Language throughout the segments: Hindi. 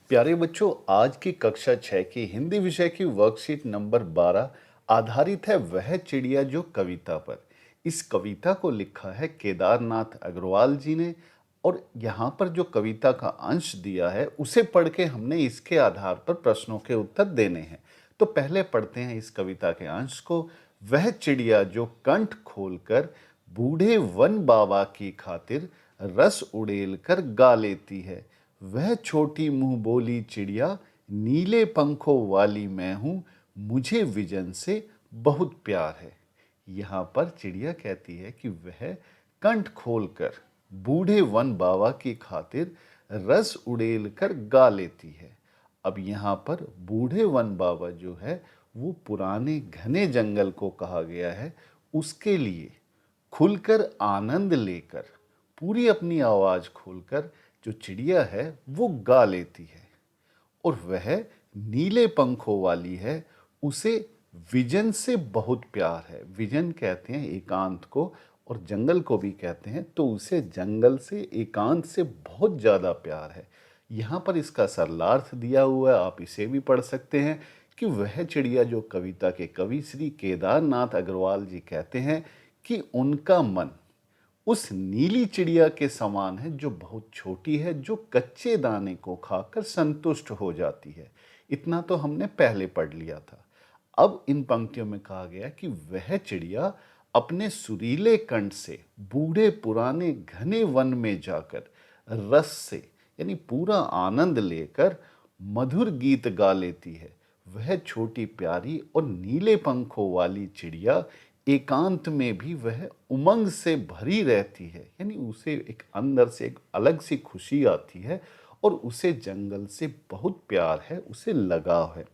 प्यारे बच्चों, आज की कक्षा 6 की हिंदी विषय की वर्कशीट नंबर 12 आधारित है वह चिड़िया जो कविता पर। इस कविता को लिखा है केदारनाथ अग्रवाल जी ने और यहाँ पर जो कविता का अंश दिया है उसे पढ़ के हमने इसके आधार पर प्रश्नों के उत्तर देने हैं। तो पहले पढ़ते हैं इस कविता के अंश को। वह चिड़िया जो कंठ खोलकर बूढ़े वन बाबा की खातिर रस उड़ेल कर गा लेती है, वह छोटी मुंह बोली चिड़िया नीले पंखों वाली मैं हूं, मुझे विजन से बहुत प्यार है। यहाँ पर चिड़िया कहती है कि वह कंठ खोलकर बूढ़े वन बाबा की खातिर रस उड़ेल कर गा लेती है। अब यहाँ पर बूढ़े वन बाबा जो है वो पुराने घने जंगल को कहा गया है। उसके लिए खुलकर आनंद लेकर पूरी अपनी आवाज खोलकर जो चिड़िया है वो गा लेती है और वह नीले पंखों वाली है, उसे विजन से बहुत प्यार है। विजन कहते हैं एकांत को और जंगल को भी कहते हैं, तो उसे जंगल से एकांत से बहुत ज़्यादा प्यार है। यहाँ पर इसका सरलार्थ दिया हुआ है, आप इसे भी पढ़ सकते हैं कि वह चिड़िया जो कविता के कवि श्री केदारनाथ अग्रवाल जी कहते हैं कि उनका मन उस नीली चिड़िया के समान है जो बहुत छोटी है, जो कच्चे दाने को खाकर संतुष्ट हो जाती है। इतना तो हमने पहले पढ़ लिया था। अब इन पंक्तियों में कहा गया कि वह चिड़िया अपने सुरीले कंठ से बूढ़े पुराने घने वन में जाकर रस से यानी पूरा आनंद लेकर मधुर गीत गा लेती है। वह छोटी प्यारी और नीले पंखों वाली चिड़िया एकांत में भी वह उमंग से भरी रहती है, यानी उसे एक अंदर से एक अलग सी खुशी आती है और उसे जंगल से बहुत प्यार है, उसे लगाव है।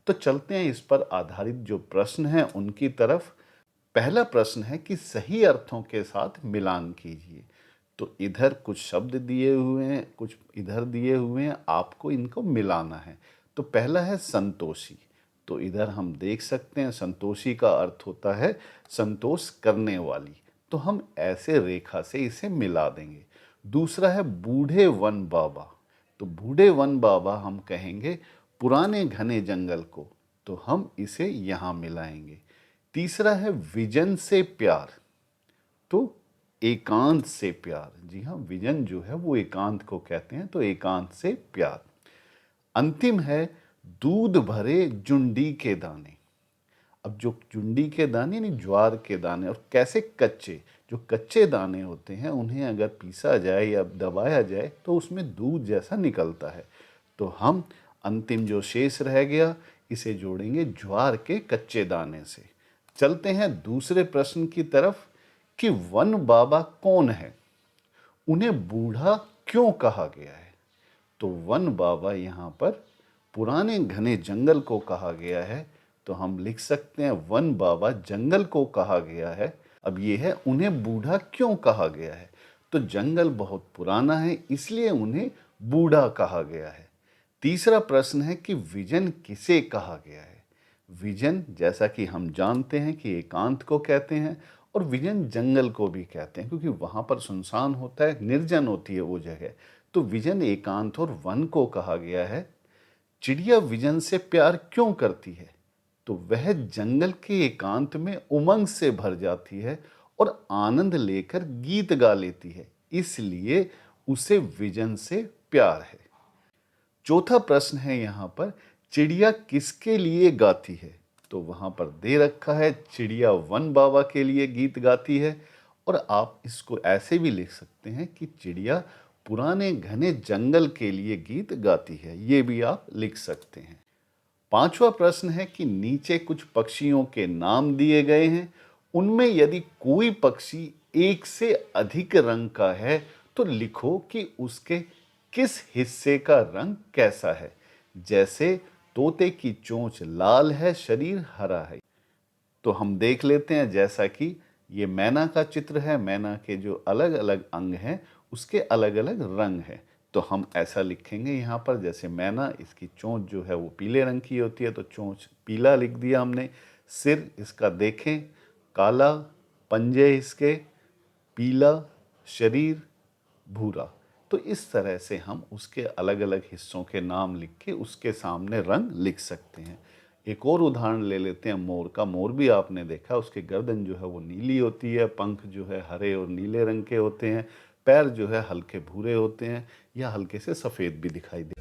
तो चलते हैं इस पर आधारित जो प्रश्न हैं उनकी तरफ। पहला प्रश्न है कि सही अर्थों के साथ मिलान कीजिए। तो इधर कुछ शब्द दिए हुए हैं, कुछ इधर दिए हुए हैं, आपको इनको मिलाना है। तो पहला है संतोषी। तो इधर हम देख सकते हैं संतोषी का अर्थ होता है संतोष करने वाली। तो हम ऐसे रेखा से इसे मिला देंगे। दूसरा है बूढ़े वन बाबा। तो बूढ़े वन बाबा हम कहेंगे पुराने घने जंगल को, तो हम इसे यहाँ मिलाएंगे। तीसरा है विजन से प्यार। तो एकांत से प्यार, जी हाँ, विजन जो है वो एकांत को कहते हैं, तो एकांत से प्यार। अंतिम है दूध भरे जुंडी के दाने। अब जो जुंडी के दाने यानी ज्वार के दाने, और कैसे कच्चे, जो कच्चे दाने होते हैं उन्हें अगर पीसा जाए या दबाया जाए तो उसमें दूध जैसा निकलता है। तो हम अंतिम जो शेष रह गया इसे जोड़ेंगे ज्वार के कच्चे दाने से। चलते हैं दूसरे प्रश्न की तरफ कि वन बाबा कौन है, उन्हें बूढ़ा क्यों कहा गया है। तो वन बाबा यहाँ पर पुराने घने जंगल को कहा गया है, तो हम लिख सकते हैं वन बाबा जंगल को कहा गया है। अब ये है उन्हें बूढ़ा क्यों कहा गया है, तो जंगल बहुत पुराना है इसलिए उन्हें बूढ़ा कहा गया है। तीसरा प्रश्न है कि विजन किसे कहा गया है। विजन जैसा कि हम जानते हैं कि एकांत को कहते हैं और विजन जंगल को भी कहते हैं, क्योंकि वहाँ पर सुनसान होता है, निर्जन होती है वो जगह। तो विजन एकांत और वन को कहा गया है। चिड़िया विजन से प्यार क्यों करती है, तो वह जंगल के एकांत में उमंग से भर जाती है और आनंद लेकर गीत गा लेती है, इसलिए उसे विजन से प्यार है। चौथा प्रश्न है यहाँ पर चिड़िया किसके लिए गाती है। तो वहाँ पर दे रखा है चिड़िया वन बाबा के लिए गीत गाती है, और आप इसको ऐसे भी लिख सकते हैं कि चिड़िया पुराने घने जंगल के लिए गीत गाती है, ये भी आप लिख सकते हैं। पांचवा प्रश्न है कि नीचे कुछ पक्षियों के नाम दिए गए हैं, उनमें यदि कोई पक्षी एक से अधिक रंग का है तो लिखो कि उसके किस हिस्से का रंग कैसा है। जैसे तोते की चोंच लाल है, शरीर हरा है। तो हम देख लेते हैं, जैसा कि ये मैना का चित्र है, मैना के जो अलग अलग अंग हैं उसके अलग अलग रंग हैं। तो हम ऐसा लिखेंगे यहाँ पर, जैसे मैना, इसकी चोंच जो है वो पीले रंग की होती है, तो चोंच पीला लिख दिया हमने। सिर इसका देखें काला, पंजे इसके पीला, शरीर भूरा। तो इस तरह से हम उसके अलग अलग हिस्सों के नाम लिख के उसके सामने रंग लिख सकते हैं। एक और उदाहरण ले लेते हैं मोर का। मोर भी आपने देखा, उसकी गर्दन जो है वो नीली होती है, पंख जो है हरे और नीले रंग के होते हैं, पैर जो है हल्के भूरे होते हैं या हल्के से सफ़ेद भी दिखाई दे।